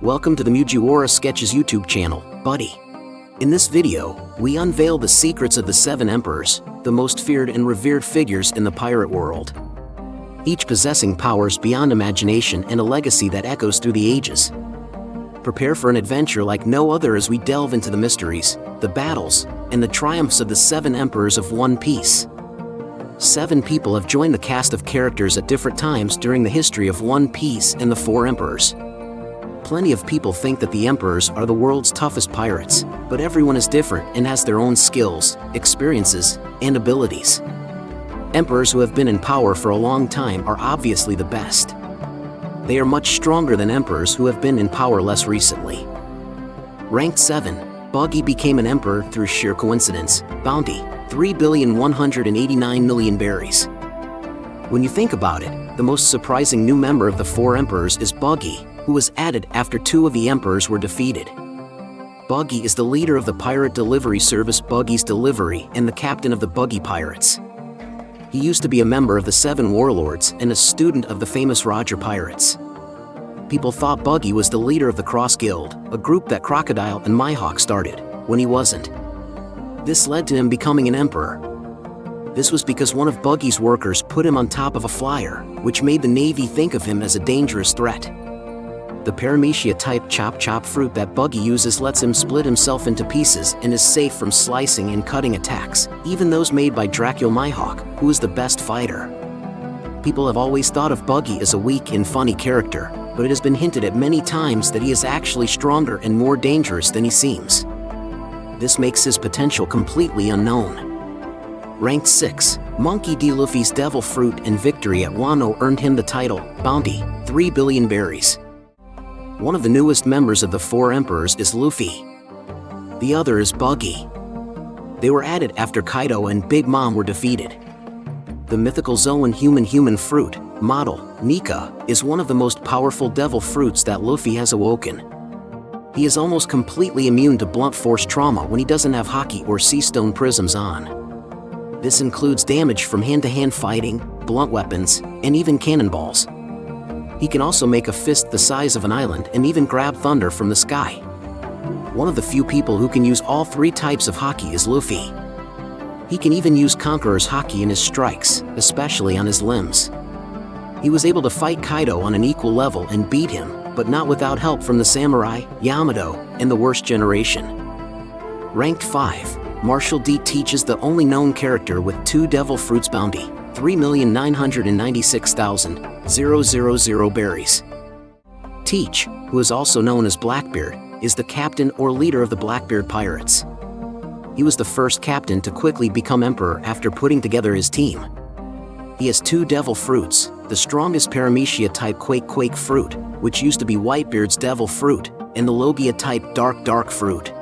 Welcome to the Mujiwara Sketches YouTube channel, buddy. In this video, we unveil the secrets of the 7 emperors, the most feared and revered figures in the pirate world. Each possessing powers beyond imagination and a legacy that echoes through the ages. Prepare for an adventure like no other as we delve into the mysteries, the battles, and the triumphs of the 7 emperors of One Piece. 7 people have joined the cast of characters at different times during the history of One Piece and the 4 emperors. Plenty of people think that the emperors are the world's toughest pirates, but everyone is different and has their own skills, experiences, and abilities. Emperors who have been in power for a long time are obviously the best. They are much stronger than emperors who have been in power less recently. Ranked 7, Buggy became an emperor through sheer coincidence. Bounty, 3,189,000,000 berries. When you think about it, the most surprising new member of the 4 emperors is Buggy, who was added after 2 of the emperors were defeated. Buggy is the leader of the pirate delivery service Buggy's Delivery and the captain of the Buggy Pirates. He used to be a member of the 7 warlords and a student of the famous Roger Pirates. People thought Buggy was the leader of the Cross Guild, a group that Crocodile and Mihawk started, when he wasn't. This led to him becoming an emperor. This was because one of Buggy's workers put him on top of a flyer, which made the Navy think of him as a dangerous threat. The paramecia-type chop-chop fruit that Buggy uses lets him split himself into pieces and is safe from slicing and cutting attacks, even those made by Dracula Mihawk, who is the best fighter. People have always thought of Buggy as a weak and funny character, but it has been hinted at many times that he is actually stronger and more dangerous than he seems. This makes his potential completely unknown. Ranked 6, Monkey D. Luffy's Devil Fruit and victory at Wano earned him the title, Bounty, 3 billion berries. One of the newest members of the 4 emperors is Luffy. The other is Buggy. They were added after Kaido and Big Mom were defeated. The mythical Zoan human fruit, model, Nika, is one of the most powerful devil fruits that Luffy has awoken. He is almost completely immune to blunt force trauma when he doesn't have Haki or sea stone prisms on. This includes damage from hand-to-hand fighting, blunt weapons, and even cannonballs. He can also make a fist the size of an island and even grab thunder from the sky. One of the few people who can use all 3 types of Haki is Luffy. He can even use Conqueror's Haki in his strikes, especially on his limbs. He was able to fight Kaido on an equal level and beat him, but not without help from the samurai, Yamato, and the worst generation. Ranked 5, Marshall D teaches the only known character with 2 devil fruits bounty, 3,996,000 berries. Teach, who is also known as Blackbeard, is the captain or leader of the Blackbeard Pirates. He was the first captain to quickly become emperor after putting together his team. He has 2 devil fruits, the strongest paramecia-type Quake fruit, which used to be Whitebeard's devil fruit, and the Logia-type dark fruit.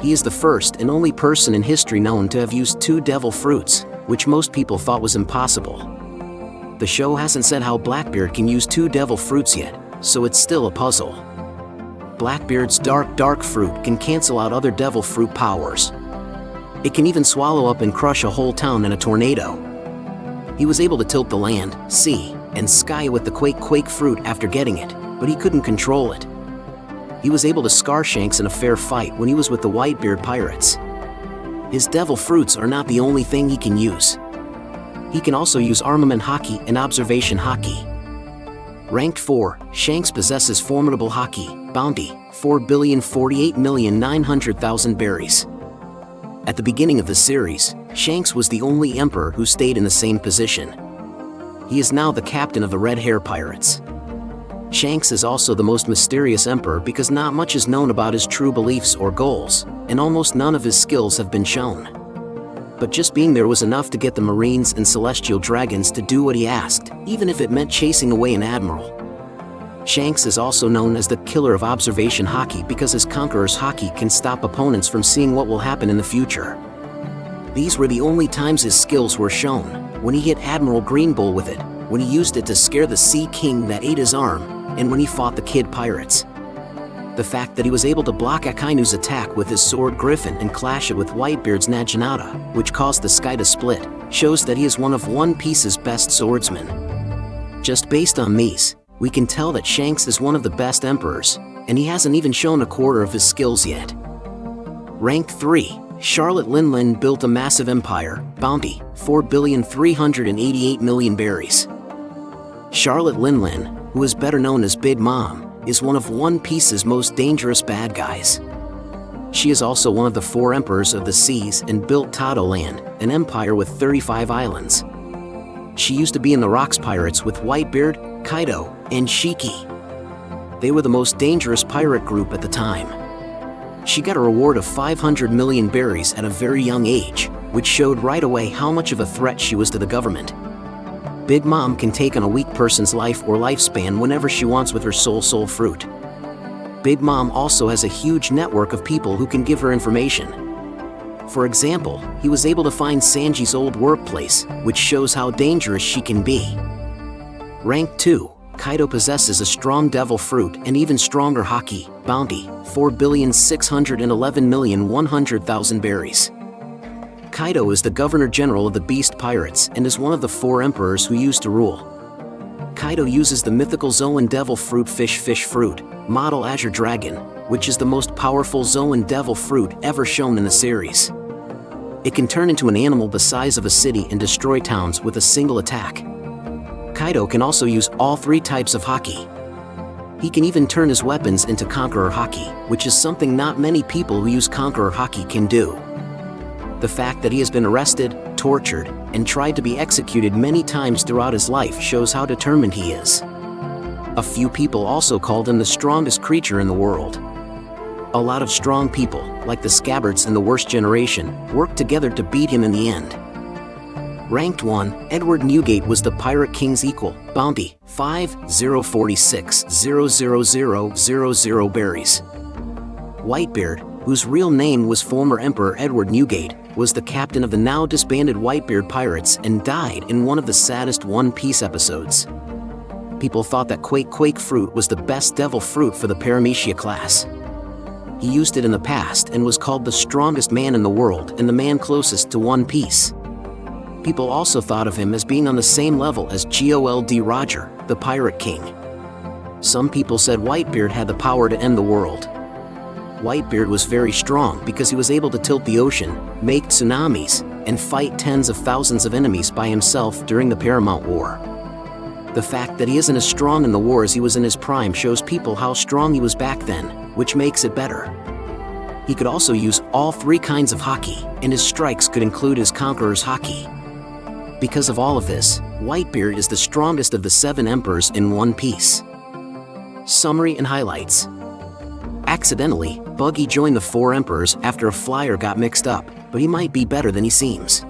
He is the first and only person in history known to have used 2 devil fruits, which most people thought was impossible. The show hasn't said how Blackbeard can use 2 devil fruits yet, so it's still a puzzle. Blackbeard's dark fruit can cancel out other devil fruit powers. It can even swallow up and crush a whole town in a tornado. He was able to tilt the land, sea, and sky with the Quake fruit after getting it, but he couldn't control it. He was able to scar Shanks in a fair fight when he was with the Whitebeard Pirates. His devil fruits are not the only thing he can use. He can also use armament Haki and observation Haki. Ranked 4, Shanks possesses formidable Haki, bounty, 4,048,900,000 berries. At the beginning of the series, Shanks was the only emperor who stayed in the same position. He is now the captain of the Red Hair Pirates. Shanks is also the most mysterious emperor because not much is known about his true beliefs or goals, and almost none of his skills have been shown. But just being there was enough to get the Marines and Celestial Dragons to do what he asked, even if it meant chasing away an admiral. Shanks is also known as the killer of observation Haki because his Conqueror's Haki can stop opponents from seeing what will happen in the future. These were the only times his skills were shown, when he hit Admiral Green Bull with it, when he used it to scare the Sea King that ate his arm, and when he fought the Kid Pirates. The fact that he was able to block Akainu's attack with his sword Griffin and clash it with Whitebeard's Naginata, which caused the sky to split, shows that he is one of One Piece's best swordsmen. Just based on these, we can tell that Shanks is one of the best emperors, and he hasn't even shown a quarter of his skills yet. Rank 3. Charlotte Linlin built a massive empire, bounty, 4,388,000,000 berries. Charlotte Linlin, who is better known as Big Mom, is one of One Piece's most dangerous bad guys. She is also one of the 4 emperors of the seas and built Land, an empire with 35 islands. She used to be in the Rocks Pirates with Whitebeard, Kaido, and Shiki. They were the most dangerous pirate group at the time. She got a reward of 500 million berries at a very young age, which showed right away how much of a threat she was to the government. Big Mom can take on a weak person's life or lifespan whenever she wants with her soul fruit. Big Mom also has a huge network of people who can give her information. For example, he was able to find Sanji's old workplace, which shows how dangerous she can be. Rank 2. Kaido possesses a strong devil fruit and even stronger haki, bounty, 4,611,100,000 berries. Kaido is the Governor-General of the Beast Pirates and is one of the 4 emperors who used to rule. Kaido uses the mythical Zoan devil fruit fish fruit, model Azure Dragon, which is the most powerful Zoan devil fruit ever shown in the series. It can turn into an animal the size of a city and destroy towns with a single attack. Kaido can also use all 3 types of haki. He can even turn his weapons into Conqueror haki, which is something not many people who use Conqueror haki can do. The fact that he has been arrested, tortured, and tried to be executed many times throughout his life shows how determined he is. A few people also called him the strongest creature in the world. A lot of strong people, like the Scabbards and the Worst Generation, worked together to beat him in the end. Ranked 1, Edward Newgate was the Pirate King's equal, bounty, 5,046,000,000 berries. Whitebeard, whose real name was former Emperor Edward Newgate, was the captain of the now disbanded Whitebeard pirates and died in one of the saddest One Piece episodes. People thought that Quake fruit was the best devil fruit for the Paramecia class. He used it in the past and was called the strongest man in the world and the man closest to One Piece. People also thought of him as being on the same level as Gold Roger, the Pirate King. Some people said Whitebeard had the power to end the world. Whitebeard was very strong because he was able to tilt the ocean, make tsunamis, and fight tens of thousands of enemies by himself during the Paramount War. The fact that he isn't as strong in the war as he was in his prime shows people how strong he was back then, which makes it better. He could also use all 3 kinds of haki, and his strikes could include his Conqueror's haki. Because of all of this, Whitebeard is the strongest of the 7 emperors in One Piece. Summary and highlights. Accidentally, Buggy joined the 4 emperors after a flyer got mixed up, but he might be better than he seems.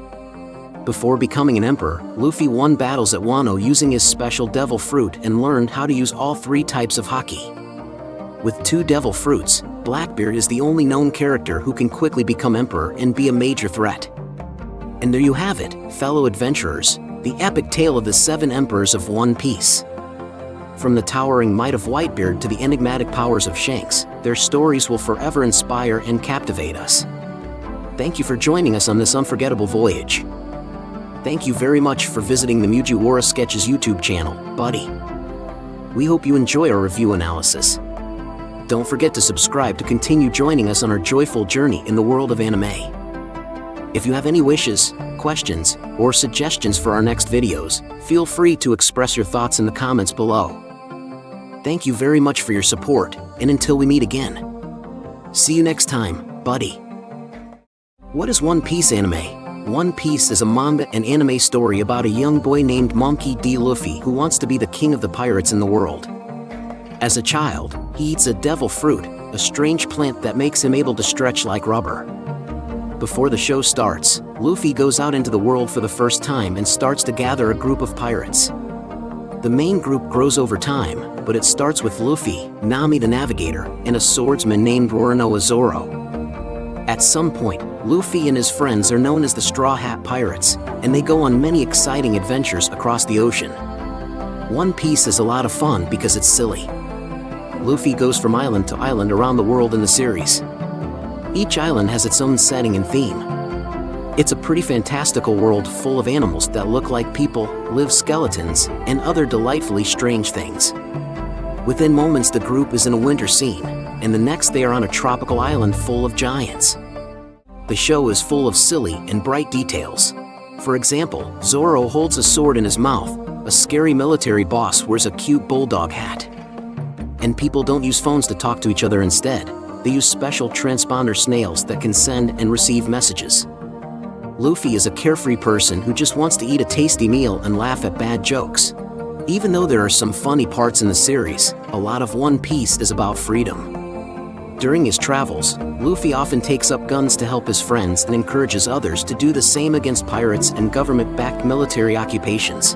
Before becoming an emperor, Luffy won battles at Wano using his special devil fruit and learned how to use all 3 types of haki. With 2 devil fruits, Blackbeard is the only known character who can quickly become emperor and be a major threat. And there you have it, fellow adventurers, the epic tale of the 7 emperors of One Piece. From the towering might of Whitebeard to the enigmatic powers of Shanks, their stories will forever inspire and captivate us. Thank you for joining us on this unforgettable voyage. Thank you very much for visiting the Mujiwara Sketches YouTube channel, buddy. We hope you enjoy our review analysis. Don't forget to subscribe to continue joining us on our joyful journey in the world of anime. If you have any wishes, questions, or suggestions for our next videos, feel free to express your thoughts in the comments below. Thank you very much for your support, and until we meet again. See you next time, buddy. What is One Piece anime? One Piece is a manga and anime story about a young boy named Monkey D. Luffy who wants to be the king of the pirates in the world. As a child, he eats a devil fruit, a strange plant that makes him able to stretch like rubber. Before the show starts, Luffy goes out into the world for the first time and starts to gather a group of pirates. The main group grows over time, but it starts with Luffy, Nami the Navigator, and a swordsman named Roronoa Zoro. At some point, Luffy and his friends are known as the Straw Hat Pirates, and they go on many exciting adventures across the ocean. One Piece is a lot of fun because it's silly. Luffy goes from island to island around the world in the series. Each island has its own setting and theme. It's a pretty fantastical world full of animals that look like people, live skeletons, and other delightfully strange things. Within moments the group is in a winter scene, and the next they are on a tropical island full of giants. The show is full of silly and bright details. For example, Zoro holds a sword in his mouth, a scary military boss wears a cute bulldog hat. And people don't use phones to talk to each other instead. They use special transponder snails that can send and receive messages. Luffy is a carefree person who just wants to eat a tasty meal and laugh at bad jokes. Even though there are some funny parts in the series, a lot of One Piece is about freedom. During his travels, Luffy often takes up guns to help his friends and encourages others to do the same against pirates and government-backed military occupations.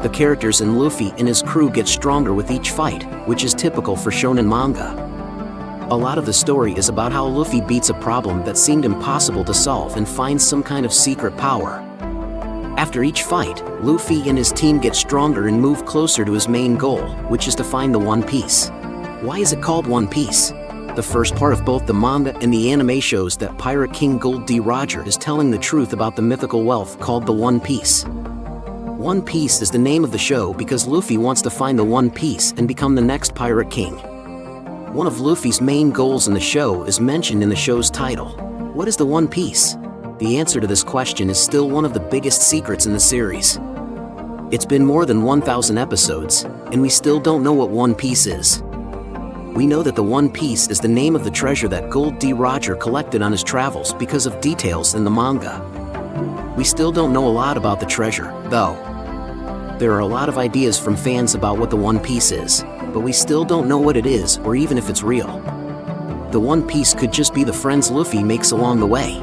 The characters in Luffy and his crew get stronger with each fight, which is typical for shonen manga. A lot of the story is about how Luffy beats a problem that seemed impossible to solve and finds some kind of secret power. After each fight, Luffy and his team get stronger and move closer to his main goal, which is to find the One Piece. Why is it called One Piece? The first part of both the manga and the anime shows that Pirate King Gold D. Roger is telling the truth about the mythical wealth called the One Piece. One Piece is the name of the show because Luffy wants to find the One Piece and become the next Pirate King. One of Luffy's main goals in the show is mentioned in the show's title. What is the One Piece? The answer to this question is still one of the biggest secrets in the series. It's been more than 1,000 episodes, and we still don't know what One Piece is. We know that the One Piece is the name of the treasure that Gold D. Roger collected on his travels because of details in the manga. We still don't know a lot about the treasure, though. There are a lot of ideas from fans about what the One Piece is, but we still don't know what it is or even if it's real. The One Piece could just be the friends Luffy makes along the way.